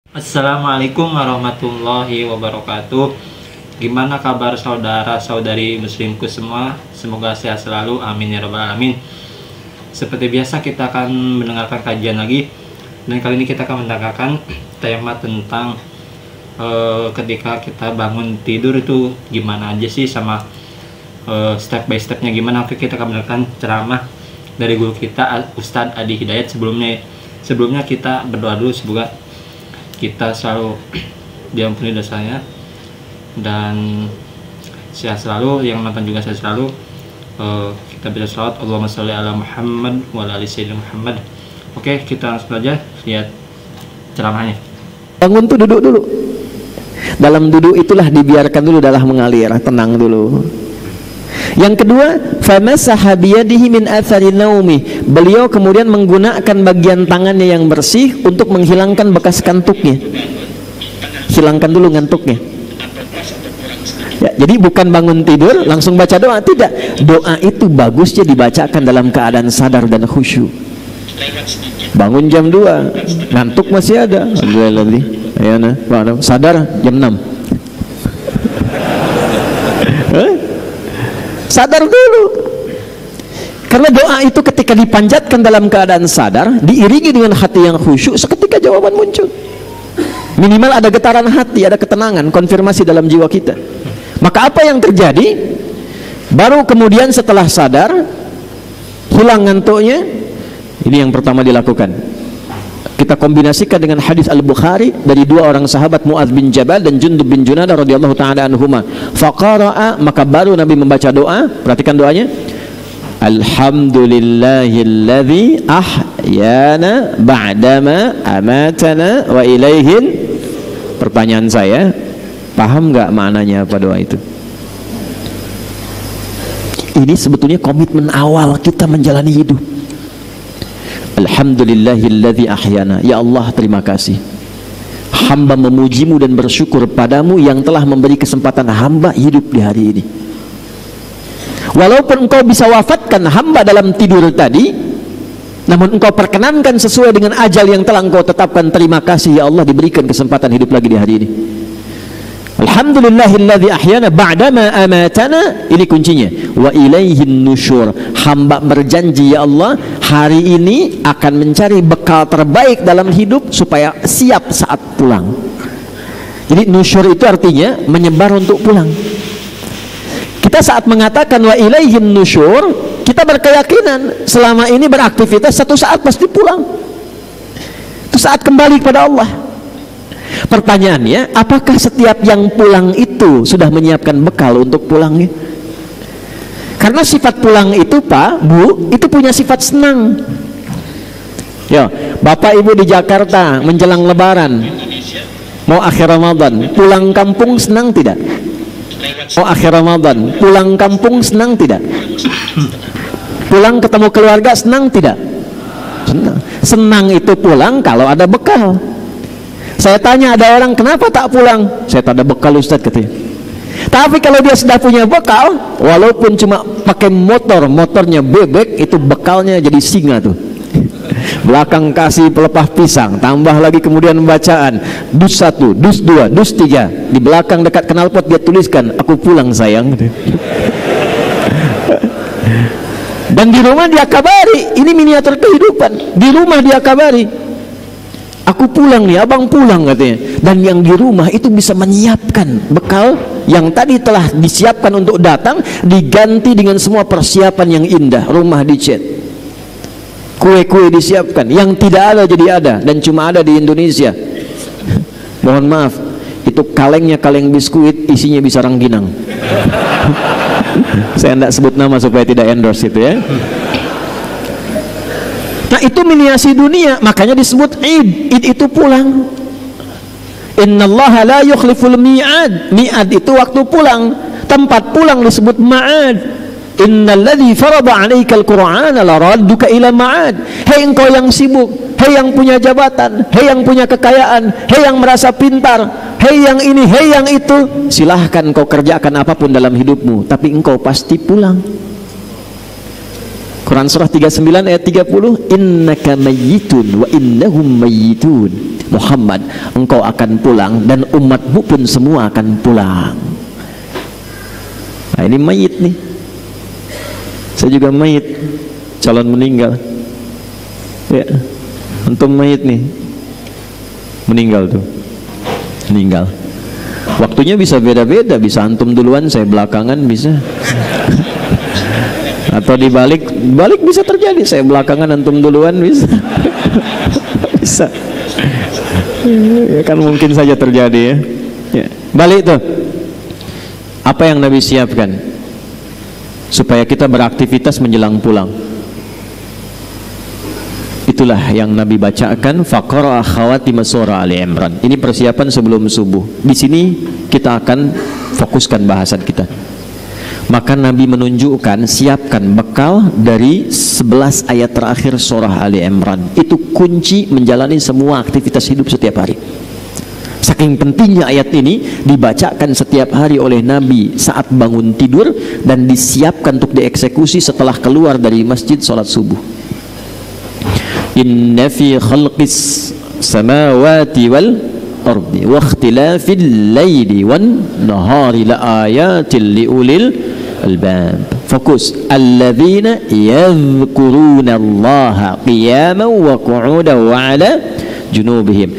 Assalamualaikum warahmatullahi wabarakatuh. Gimana kabar saudara-saudari muslimku semua? Semoga sehat selalu, amin ya rabbal alamin. Seperti biasa kita akan mendengarkan kajian lagi. Dan kali ini kita akan mendengarkan tema tentang ketika kita bangun tidur itu gimana aja sih, sama step by stepnya gimana. Oke, kita akan mendengarkan ceramah dari guru kita Ustadz Adi Hidayat. Sebelumnya kita berdoa dulu, semoga kita selalu diampuni dosanya dan sehat selalu, yang nonton juga sehat selalu. Kita bisa sholawat Allahumma sholli ala Muhammad wa ala ali sayyidina Muhammad. Oke, kita langsung aja lihat ceramahnya. Bangun tuh duduk dulu. Dalam duduk itulah dibiarkan dulu darah mengalir, tenang dulu. Yang kedua, famasaha biyadihi min athari naumi. Beliau kemudian menggunakan bagian tangannya yang bersih untuk menghilangkan bekas kantuknya. Hilangkan dulu ngantuknya. Ya, jadi bukan bangun tidur langsung baca doa, tidak. Doa itu bagusnya dibacakan dalam keadaan sadar dan khusyuk. Bangun jam 2, ngantuk masih ada. Sadar jam 6. Sadar dulu. Karena doa itu ketika dipanjatkan dalam keadaan sadar, diiringi dengan hati yang khusyuk, seketika jawaban muncul. Minimal ada getaran hati, ada ketenangan, konfirmasi dalam jiwa kita. Maka apa yang terjadi? Baru kemudian setelah sadar, hilang ngantuknya. Ini yang pertama dilakukan. Kita kombinasikan dengan hadis Al-Bukhari dari dua orang sahabat, Mu'adz bin Jabal dan Jundub bin Junadah radhiyallahu ta'ala anhuma. Faqara'a, maka baru Nabi membaca doa. Perhatikan doanya. Alhamdulillahilladzi ahyana ba'dama amatana wa ilaihin. Pertanyaan saya, paham nggak maknanya apa doa itu? Ini sebetulnya komitmen awal kita menjalani hidup. Alhamdulillahilladzi ahyana. Ya Allah, terima kasih. Hamba memujimu dan bersyukur padamu yang telah memberi kesempatan hamba hidup di hari ini. Walaupun engkau bisa wafatkan hamba dalam tidur tadi, namun engkau perkenankan sesuai dengan ajal yang telah engkau tetapkan. Terima kasih ya Allah, diberikan kesempatan hidup lagi di hari ini. Alhamdulillahilladzi ahyana ba'dama amatana. Ini kuncinya. Wa ilaihin nusyur. Hamba berjanji ya Allah, hari ini akan mencari bekal terbaik dalam hidup supaya siap saat pulang. Jadi nusyur itu artinya menyebar untuk pulang. Kita saat mengatakan wa ilaihin nusyur, kita berkeyakinan selama ini beraktivitas, satu saat pasti pulang. Itu saat kembali kepada Allah. Pertanyaannya, apakah setiap yang pulang itu sudah menyiapkan bekal untuk pulangnya? Karena sifat pulang itu, Pak, Bu, itu punya sifat senang. Ya, Bapak Ibu di Jakarta menjelang Lebaran, mau akhir Ramadan, pulang kampung senang tidak? Mau akhir Ramadan, pulang kampung senang tidak? Pulang ketemu keluarga senang tidak? Senang. Senang itu pulang kalau ada bekal. Saya tanya ada orang, kenapa tak pulang? Saya tak ada bekal Ustadz, katanya. Tapi kalau dia sudah punya bekal, walaupun cuma pakai motornya bebek, itu bekalnya jadi singa tuh. Belakang kasih pelepah pisang, tambah lagi kemudian bacaan dus 1, dus 2, dus 3. Di belakang dekat knalpot dia tuliskan, aku pulang sayang. Dan di rumah dia kabari, ini miniatur kehidupan. Di rumah dia kabari, aku pulang nih, abang pulang, katanya. Dan yang di rumah itu bisa menyiapkan bekal yang tadi telah disiapkan untuk datang, diganti dengan semua persiapan yang indah. Rumah dicat, kue-kue disiapkan, yang tidak ada jadi ada, dan cuma ada di Indonesia. Mohon maaf, itu kalengnya kaleng biskuit, isinya bisa rangginang. Saya tidak sebut nama supaya tidak endorse itu ya. Nah, itu miniasi dunia, makanya disebut Id. Id itu pulang. Innallaha la yukhliful mi'ad. Mi'ad itu waktu pulang. Tempat pulang disebut ma'ad. Innalladzi farada 'alaikal Qur'ana laradduka ila ma'ad. Hei engkau yang sibuk, hei yang punya jabatan, hei yang punya kekayaan, hei yang merasa pintar, hei yang ini, hei yang itu, silahkan kau kerjakan apapun dalam hidupmu, tapi engkau pasti pulang. Quran surah 39 ayat 30, innaka mayyitun wa innahum mayyitun. Muhammad, engkau akan pulang dan umatmu pun semua akan pulang. Nah, ini mayit nih. Saya juga mayit, calon meninggal. Ya, antum mayit nih, meninggal tuh, meninggal. Waktunya bisa beda-beda, bisa antum duluan, saya belakangan bisa. Atau dibalik bisa terjadi, saya belakangan antum duluan bisa. Bisa. Ya kan mungkin saja terjadi ya. Ya. Balik tuh. Apa yang Nabi siapkan supaya kita beraktivitas menjelang pulang? Itulah yang Nabi bacakan, faqara khawatim surah Ali Imran. Ini persiapan sebelum subuh. Di sini kita akan fokuskan bahasan kita. Maka Nabi menunjukkan, siapkan bekal dari 11 ayat terakhir surah Ali Imran. Itu kunci menjalani semua aktivitas hidup setiap hari. Saking pentingnya ayat ini dibacakan setiap hari oleh Nabi saat bangun tidur dan disiapkan untuk dieksekusi setelah keluar dari masjid sholat subuh. Inna fi khalqis samawati wal ardi wa ikhtilafil laili wan nahari la ayatin liulil albab. Fokus, alladzina yadhkuruna Allaha qiyaman wa qu'udan wa ala junubihim.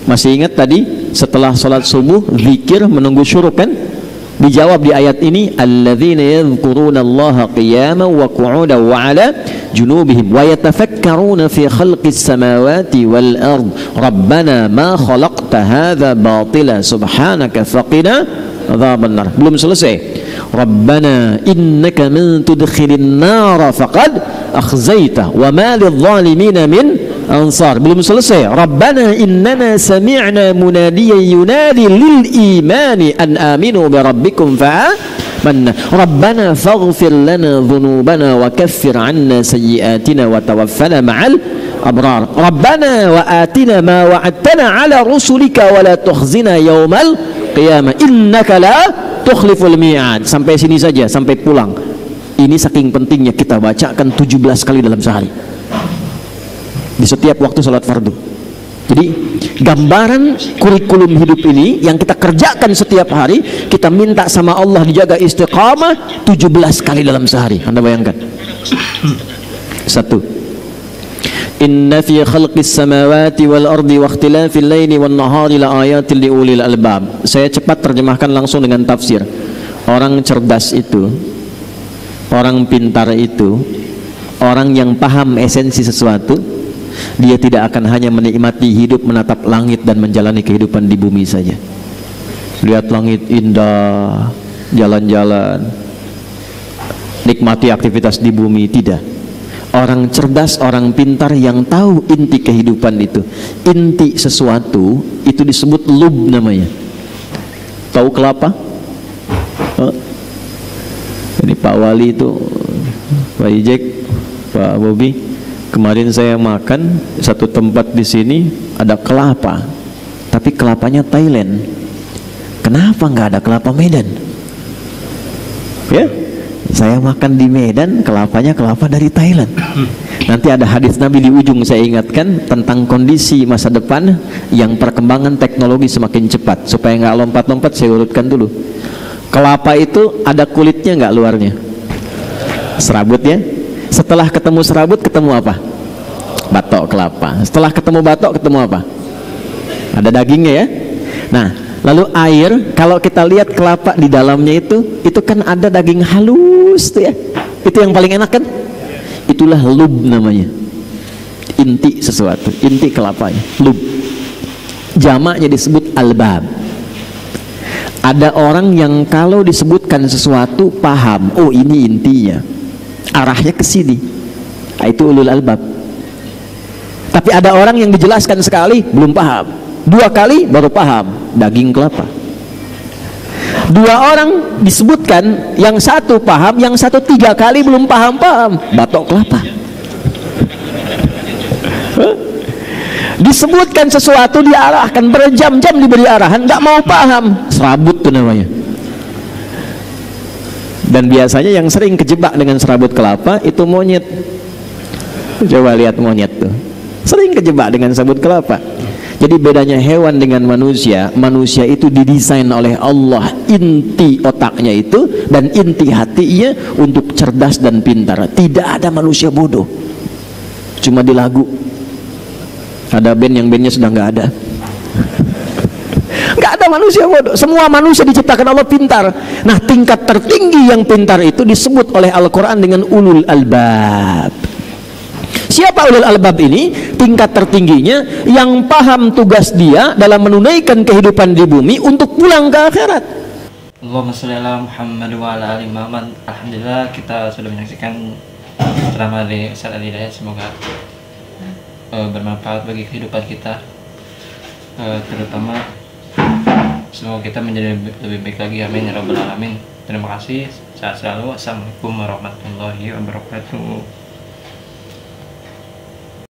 Masih ingat tadi setelah salat subuh zikir menunggu syuruk kan? Dijawab di ayat ini, alladzina yadhkuruna Allaha qiyaman wa qu'udan wa ala junubihim wa yatafakkaruna fi khalqis samawati wal ard rabbana ma khalaqta hadza batila subhanaka faqina adzaban nar. Belum selesai. Rabbana innaka man tudkhilin nara faqad akhzaita wa ma lidh-dhalimina min ansar. Belum selesai. Rabbana innana sami'na munadiyan yunadi lil imani an aminu bi rabbikum fa'amanna. Rabbana faghfir lana dhunubana wa kaffir 'anna sayyi'atina wa tawaffana ma'al abrar. Rabbana wa atina ma wa'adtana 'ala rusulika wa la tukhzina yawmal qiyamah innaka la tukhliful mi'ad. Sampai sini saja, sampai pulang. Ini saking pentingnya kita bacakan 17 kali dalam sehari di setiap waktu salat fardu. Jadi gambaran kurikulum hidup ini yang kita kerjakan setiap hari, kita minta sama Allah dijaga istiqamah 17 kali dalam sehari. Anda bayangkan. Satu, inna fi khalqis samawati wal ardi wa ikhtilafil laili wan nahari la ayatin liulil albab. Saya cepat terjemahkan langsung dengan tafsir. Orang cerdas itu, orang pintar itu, orang yang paham esensi sesuatu, dia tidak akan hanya menikmati hidup menatap langit dan menjalani kehidupan di bumi saja. Lihat langit indah, jalan-jalan, nikmati aktivitas di bumi, tidak. Orang cerdas, orang pintar yang tahu inti kehidupan itu, inti sesuatu itu disebut lub namanya. Tahu kelapa? Ini Pak Wali itu, Pak Ijek, Pak Bobi, kemarin saya makan satu tempat di sini ada kelapa, tapi kelapanya Thailand. Kenapa nggak ada kelapa Medan? Ya? Saya makan di Medan, kelapanya kelapa dari Thailand. Nanti ada hadis Nabi di ujung saya ingatkan tentang kondisi masa depan yang perkembangan teknologi semakin cepat. Supaya nggak lompat-lompat, saya urutkan dulu. Kelapa itu ada kulitnya nggak luarnya? Serabut ya. Setelah ketemu serabut, ketemu apa? Batok kelapa. Setelah ketemu batok, ketemu apa? Ada dagingnya ya. Nah, lalu air, kalau kita lihat kelapa di dalamnya itu kan ada daging halus tuh ya. Itu yang paling enak kan? Itulah lub namanya. Inti sesuatu, inti kelapanya, lub. Jamaknya disebut albab. Ada orang yang kalau disebutkan sesuatu paham, oh ini intinya, arahnya ke sini. Nah, itu ulul albab. Tapi ada orang yang dijelaskan sekali belum paham, 2 kali baru paham, daging kelapa. 2 orang disebutkan, yang satu paham, yang satu 3 kali belum paham-paham, batok kelapa. Disebutkan sesuatu diarahkan, berjam-jam diberi arahan, nggak mau paham, serabut tuh namanya. Dan biasanya yang sering kejebak dengan serabut kelapa itu monyet. Coba lihat monyet tuh, sering kejebak dengan sabut kelapa. Jadi bedanya hewan dengan manusia, manusia itu didesain oleh Allah inti otaknya itu dan inti hatinya untuk cerdas dan pintar. Tidak ada manusia bodoh. Cuma di lagu ada band yang bandnya sudah nggak ada. Nggak ada manusia bodoh. Semua manusia diciptakan Allah pintar. Nah, tingkat tertinggi yang pintar itu disebut oleh Al-Quran dengan ulul albab. Siapa ulul albab ini? Tingkat tertingginya yang paham tugas dia dalam menunaikan kehidupan di bumi untuk pulang ke akhirat. Allahumma sholli ala Muhammad wa ala ali Muhammad. Alhamdulillah, kita sudah menyaksikan ceramah dari Ustaz Ali Hidayat. Semoga bermanfaat bagi kehidupan kita, terutama semoga kita menjadi lebih baik lagi. Amin ya rabbal alamin. Terima kasih. Sehat selalu. Assalamualaikum warahmatullahi wabarakatuh.